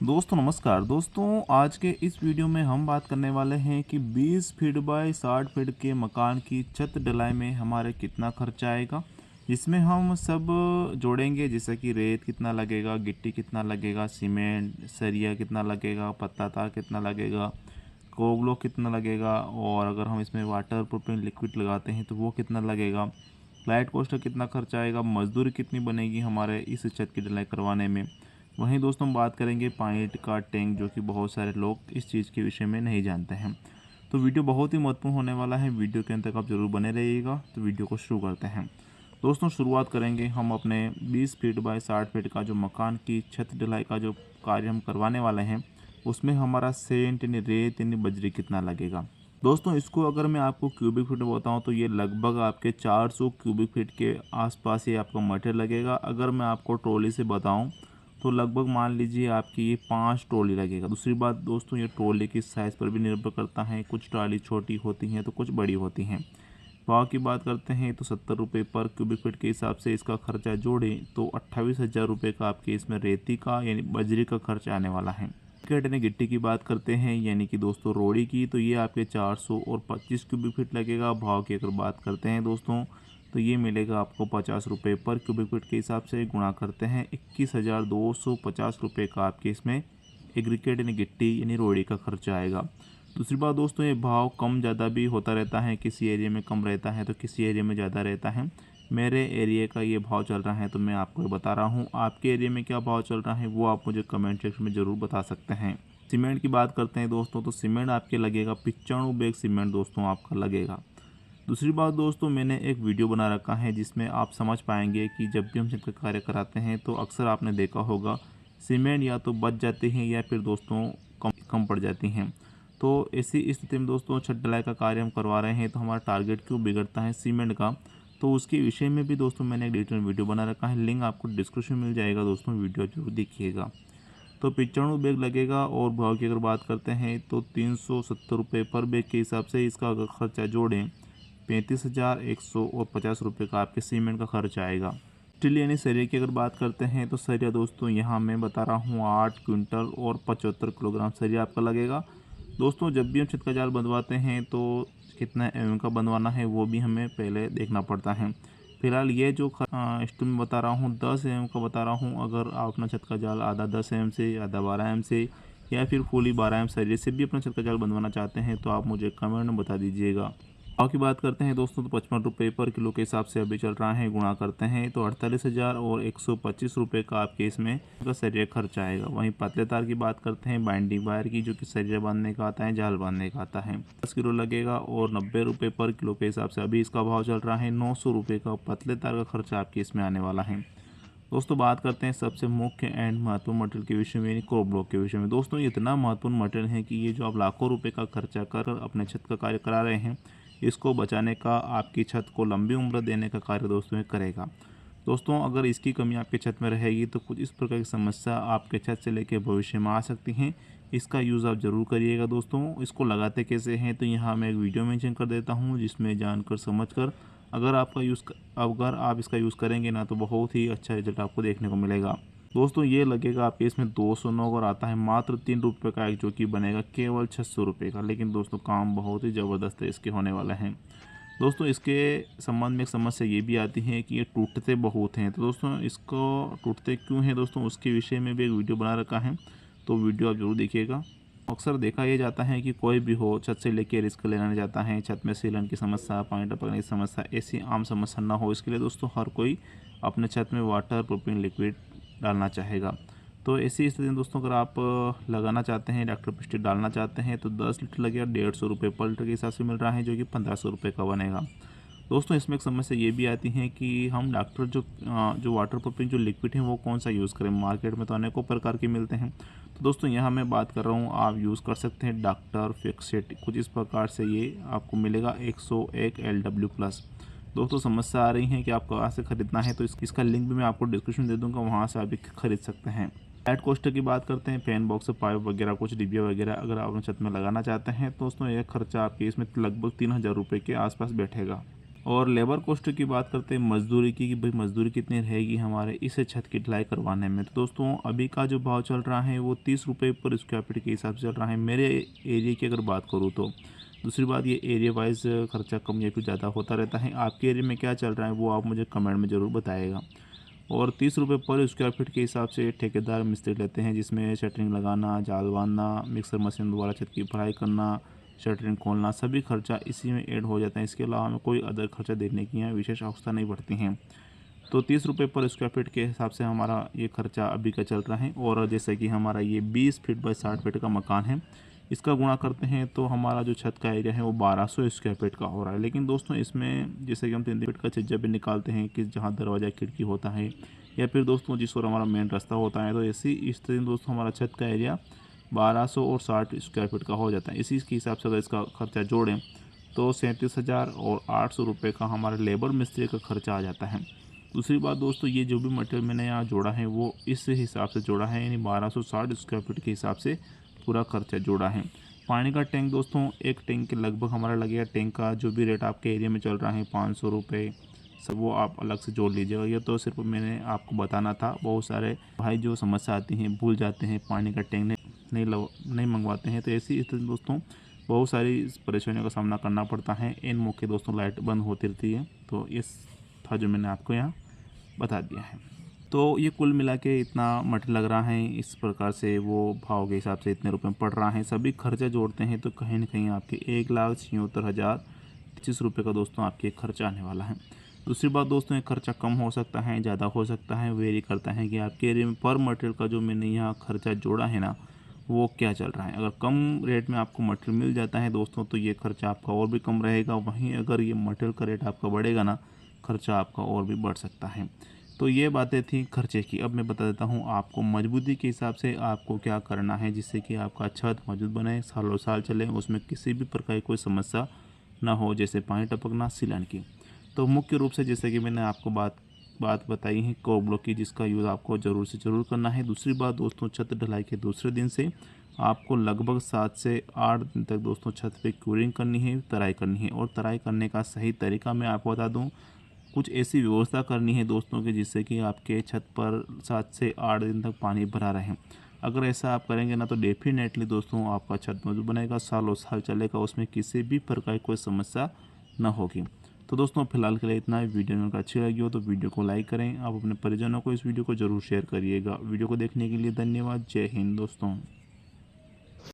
दोस्तों नमस्कार। दोस्तों आज के इस वीडियो में हम बात करने वाले हैं कि 20 फीट बाय 60 फीट के मकान की छत ढलाई में हमारे कितना खर्चा आएगा। इसमें हम सब जोड़ेंगे, जैसे कि रेत कितना लगेगा, गिट्टी कितना लगेगा, सीमेंट सरिया कितना लगेगा, पत्ता तार कितना लगेगा, कोबलो कितना लगेगा, और अगर हम इसमें वाटर प्रूफिंग लिक्विड लगाते हैं तो वो कितना लगेगा, फ्लाइट कोस्टर कितना खर्चा आएगा, मजदूरी कितनी बनेगी हमारे इस छत की ढलाई करवाने में। वहीं दोस्तों हम बात करेंगे पानी का टैंक, जो कि बहुत सारे लोग इस चीज़ के विषय में नहीं जानते हैं। तो वीडियो बहुत ही महत्वपूर्ण होने वाला है, वीडियो के अंत तक आप जरूर बने रहिएगा। तो वीडियो को शुरू करते हैं। दोस्तों शुरुआत करेंगे हम अपने 20 फीट बाय 60 फीट का जो मकान की छत ढलाई का जो कार्य हम करवाने वाले हैं, उसमें हमारा सेंट यानी रेत यानी बजरी कितना लगेगा। दोस्तों इसको अगर मैं आपको क्यूबिक फीट में बताऊँ तो ये लगभग आपके 400 क्यूबिक फीट के आसपास ही आपका मटेरियल लगेगा। अगर मैं आपको ट्रॉली से बताऊँ तो लगभग मान लीजिए आपकी ये 5 ट्रॉली लगेगा। दूसरी बात दोस्तों, ये ट्रॉली की साइज़ पर भी निर्भर करता है, कुछ ट्रॉली छोटी होती हैं तो कुछ बड़ी होती हैं। भाव की बात करते हैं तो 70 रुपये पर क्यूबिक फीट के हिसाब से इसका खर्चा जोड़ें तो 28,000 रुपये का आपके इसमें रेती का यानी बजरी का खर्चा आने वाला है। यानी गिट्टी की बात करते हैं यानी कि दोस्तों रोड़ी की, तो ये आपके 400 और 25 क्यूबिक फीट लगेगा। भाव की अगर बात करते हैं दोस्तों तो ये मिलेगा आपको 50 रुपये पर क्यूबिक फीट के हिसाब से, गुणा करते हैं 21,250 रुपये का आपके इसमें एग्रीकेट यानी गिट्टी यानी रोड़ी का खर्चा आएगा। दूसरी बात दोस्तों, ये भाव कम ज़्यादा भी होता रहता है, किसी एरिया में कम रहता है तो किसी एरिया में ज़्यादा रहता है। मेरे एरिया का ये भाव चल रहा है तो मैं आपको बता रहा हूँ। आपके एरिया में क्या भाव चल रहा है वो आप मुझे कमेंट सेक्शन में ज़रूर बता सकते हैं। सीमेंट की बात करते हैं दोस्तों, तो सीमेंट आपके लगेगा 95 बैग सीमेंट दोस्तों आपका लगेगा। दूसरी बात दोस्तों, मैंने एक वीडियो बना रखा है जिसमें आप समझ पाएंगे कि जब भी हम छत का कार्य कराते हैं तो अक्सर आपने देखा होगा सीमेंट या तो बच जाते हैं या फिर दोस्तों कम कम पड़ जाती हैं। तो ऐसी स्थिति में दोस्तों छत ढलाई का कार्य हम करवा रहे हैं तो हमारा टारगेट क्यों बिगड़ता है सीमेंट का, तो उसके विषय में भी दोस्तों मैंने एक डिटेल वीडियो बना रखा है। लिंक आपको डिस्क्रिप्शन में मिल जाएगा दोस्तों, वीडियो जरूर देखिएगा। तो 95 बैग लगेगा। और भाव की अगर बात करते हैं तो 370 रुपये पर बैग के हिसाब से इसका अगर खर्चा जोड़ें 35,150 रुपये का आपके सीमेंट का खर्च आएगा। स्टील यानी सरिया की अगर बात करते हैं तो सरिया दोस्तों यहाँ मैं बता रहा हूँ 8 क्विंटल और 75 किलोग्राम सरिया आपका लगेगा। दोस्तों जब भी हम छत का जाल बंधवाते हैं तो कितना एम का बंधवाना है वो भी हमें पहले देखना पड़ता है। फिलहाल ये जो स्टील में बता रहा हूँ 10 एम का बता रहा हूँ। अगर आप अपना छत का जाल आधा 10 एम से, आधा 12 एम से, या फिर फुली 12 एम सरिये से भी अपना छत का जाल बंधवाना चाहते हैं तो आप मुझे कमेंट में बता दीजिएगा। भाव की बात करते हैं दोस्तों तो 55 रुपये पर किलो के हिसाब से अभी चल रहा है। गुणा करते हैं तो 48,000 और 125 रुपये का आपके इसमें का सरिया खर्च आएगा। वहीं पतले तार की बात करते हैं बाइंडिंग वायर की, जो कि सरिया बांधने का आता है, जाल बांधने का आता है, 10 किलो लगेगा और 90 रुपये पर किलो के हिसाब से अभी इसका भाव चल रहा है। 900 रुपये का पतले तार का खर्चा आपके इसमें आने वाला है। दोस्तों बात करते हैं सबसे मुख्य एंड महत्वपूर्ण मटेरियल के विषय में यानी कोर ब्लॉक के विषय में। दोस्तों ये इतना महत्वपूर्ण मटेरियल है कि ये जो आप लाखों रुपए का खर्चा कर अपने छत का कार्य करा रहे हैं, इसको बचाने का, आपकी छत को लंबी उम्र देने का कार्य दोस्तों ये करेगा। दोस्तों अगर इसकी कमी आपके छत में रहेगी तो कुछ इस प्रकार की समस्या आपके छत से लेकर भविष्य में आ सकती हैं। इसका यूज़ आप ज़रूर करिएगा। दोस्तों इसको लगाते कैसे हैं तो यहाँ मैं एक वीडियो मेंशन कर देता हूँ जिसमें जानकर समझकर अगर आप इसका यूज़ करेंगे ना तो बहुत ही अच्छा रिजल्ट आपको देखने को मिलेगा। दोस्तों ये लगेगा आपके इसमें 200 नग और आता है मात्र 3 रुपये का एक, जो कि बनेगा केवल 600 रुपये का। लेकिन दोस्तों काम बहुत ही ज़बरदस्त है इसके होने वाला है। दोस्तों इसके संबंध में एक समस्या ये भी आती है कि ये टूटते बहुत हैं। तो दोस्तों इसको टूटते क्यों हैं दोस्तों, उसके विषय में भी एक वीडियो बना रखा है, तो वीडियो आप जरूर देखिएगा। अक्सर देखा यह जाता है कि कोई भी हो छत से लेके रिस्क लेने जाता है, छत में सीलन की समस्या, पानी टपकने की समस्या, ऐसी आम समस्या ना हो इसके लिए दोस्तों हर कोई अपने छत में वाटर प्रूफिंग लिक्विड डालना चाहेगा। तो ऐसी स्थिति में दोस्तों अगर आप लगाना चाहते हैं, डॉक्टर पिस्टिक डालना चाहते हैं तो 10 लीटर लगेगा 150 रुपये पर लीटर के हिसाब से मिल रहा है, जो कि 1500 रुपये का बनेगा। दोस्तों इसमें एक समस्या ये भी आती है कि हम डॉक्टर जो वाटर प्रूफिंग जो लिक्विड है वो कौन सा यूज़ करें। मार्केट में तो अनेकों प्रकार के मिलते हैं। तो दोस्तों यहाँ मैं बात कर रहा हूँ, आप यूज़ कर सकते हैं डॉक्टर फिक्सेट। कुछ इस प्रकार से ये आपको मिलेगा 101 LW+। दोस्तों समस्या आ रही है कि आप कहाँ से ख़रीदना है, तो इसका लिंक भी मैं आपको डिस्क्रिप्शन दे दूँगा, वहाँ से आप खरीद सकते हैं। लाइट कोस्टर की बात करते हैं, फैन बॉक्स, पाइप वगैरह, कुछ डिबिया वगैरह अगर आप अपने छत में लगाना चाहते हैं तो दोस्तों यह खर्चा आपके इसमें लगभग 3,000 रुपये के आसपास बैठेगा। और लेबर कॉस्ट की बात करते हैं मजदूरी की, कि भाई मजदूरी कितनी रहेगी हमारे इस छत की ढलाई करवाने में। तो दोस्तों अभी का जो भाव चल रहा है वो 30 रुपये पर स्क्वायर फीट के हिसाब से चल रहा है मेरे एरिया की अगर बात करूँ तो। दूसरी बात, ये एरिया वाइज खर्चा कम या फिर ज़्यादा होता रहता है। आपके एरिया में क्या चल रहा है वो आप मुझे कमेंट में ज़रूर बताइएगा। और 30 रुपये पर स्क्वायर फीट के हिसाब से ठेकेदार मिस्त्री लेते हैं, जिसमें शटरिंग लगाना, जाल बांधना, मिक्सर मशीन द्वारा छत की भराई करना, शटरिंग खोलना, सभी खर्चा इसी में ऐड हो जाता है। इसके अलावा हमें कोई अदर खर्चा देने की यहाँ विशेष आवश्यकता नहीं पड़ती हैं। तो 30 रुपये पर स्क्वायर फीट के हिसाब से हमारा ये खर्चा अभी का चल रहा है। और जैसे कि हमारा ये 20 फीट बाई 60 फीट का मकान है, इसका गुणा करते हैं तो हमारा जो छत का एरिया है वो 1200 स्क्वायर फीट का हो रहा है। लेकिन दोस्तों इसमें जैसे कि हम 3 फीट का छज्जा भी निकालते हैं कि जहाँ दरवाज़ा खिड़की होता है, या फिर दोस्तों जिस ओर हमारा मेन रास्ता होता है, तो इस तरह दोस्तों हमारा छत का एरिया 1200 और 60 स्क्वायर फीट का हो जाता है। इसी के हिसाब से अगर इसका खर्चा जोड़ें तो 37,000 और 800 रुपये का हमारा लेबर मिस्त्री का खर्चा आ जाता है। दूसरी बात दोस्तों, ये जो भी मटेरियल मैंने यहाँ जोड़ा है वो इस हिसाब से जोड़ा है, यानी 1260 स्क्वायर फीट के हिसाब से पूरा खर्चा जोड़ा है। पानी का टैंक दोस्तों एक टैंक के लगभग हमारा लगेगा, टैंक का जो भी रेट आपके एरिया में चल रहा है 500 रुपये, सब वो आप अलग से जोड़ लीजिएगा। ये तो सिर्फ मैंने आपको बताना था। बहुत सारे भाई जो समस्या आती हैं, भूल जाते हैं, पानी का टैंक नहीं मंगवाते हैं, तो ऐसी स्थिति दोस्तों बहुत सारी परेशानियों का सामना करना पड़ता है। इन मौके दोस्तों लाइट बंद होती रहती है। तो इस था जो मैंने आपको यहाँ बता दिया है। तो ये कुल मिला के इतना मटेरियल लग रहा है, इस प्रकार से वो भाव के हिसाब से इतने रुपए में पड़ रहा है। सभी खर्चा जोड़ते हैं तो कहीं ना कहीं आपके 1,76,025 रुपये का दोस्तों आपके खर्चा आने वाला है। दूसरी बात दोस्तों, ये खर्चा कम हो सकता है, ज़्यादा हो सकता है, वेरी करता है कि आपके एरिया में पर मटेरियल का जो मैंने यहाँ खर्चा जोड़ा है ना वो क्या चल रहा है। अगर कम रेट में आपको मटेरियल मिल जाता है दोस्तों तो ये खर्चा आपका और भी कम रहेगा। वहीं अगर ये मटेरियल का रेट आपका बढ़ेगा ना, खर्चा आपका और भी बढ़ सकता है। तो ये बातें थी खर्चे की। अब मैं बता देता हूँ आपको मजबूती के हिसाब से आपको क्या करना है, जिससे कि आपका छत मजबूत बने, सालों साल चले, उसमें किसी भी प्रकार की कोई समस्या ना हो, जैसे पानी टपकना, सीलन की। तो मुख्य रूप से जैसे कि मैंने आपको बात बताई है कोर ब्लॉक की, जिसका यूज़ आपको ज़रूर से ज़रूर करना है। दूसरी बात दोस्तों, छत ढलाई के दूसरे दिन से आपको लगभग 7 से 8 दिन तक दोस्तों छत पे क्यूरिंग करनी है, तराई करनी है। और तराई करने का सही तरीका मैं आपको बता दूं, कुछ ऐसी व्यवस्था करनी है दोस्तों कि जिससे कि आपके छत पर 7 से 8 दिन तक पानी भरा रहे। अगर ऐसा आप करेंगे ना तो डेफिनेटली दोस्तों आपका छत मजबूत बनेगा, सालों साल चलेगा, उसमें किसी भी प्रकार की कोई समस्या ना होगी। तो दोस्तों फिलहाल के लिए इतना ही। वीडियो अगर अच्छी लगी हो तो वीडियो को लाइक करें। आप अपने परिजनों को इस वीडियो को ज़रूर शेयर करिएगा। वीडियो को देखने के लिए धन्यवाद। जय हिंद दोस्तों।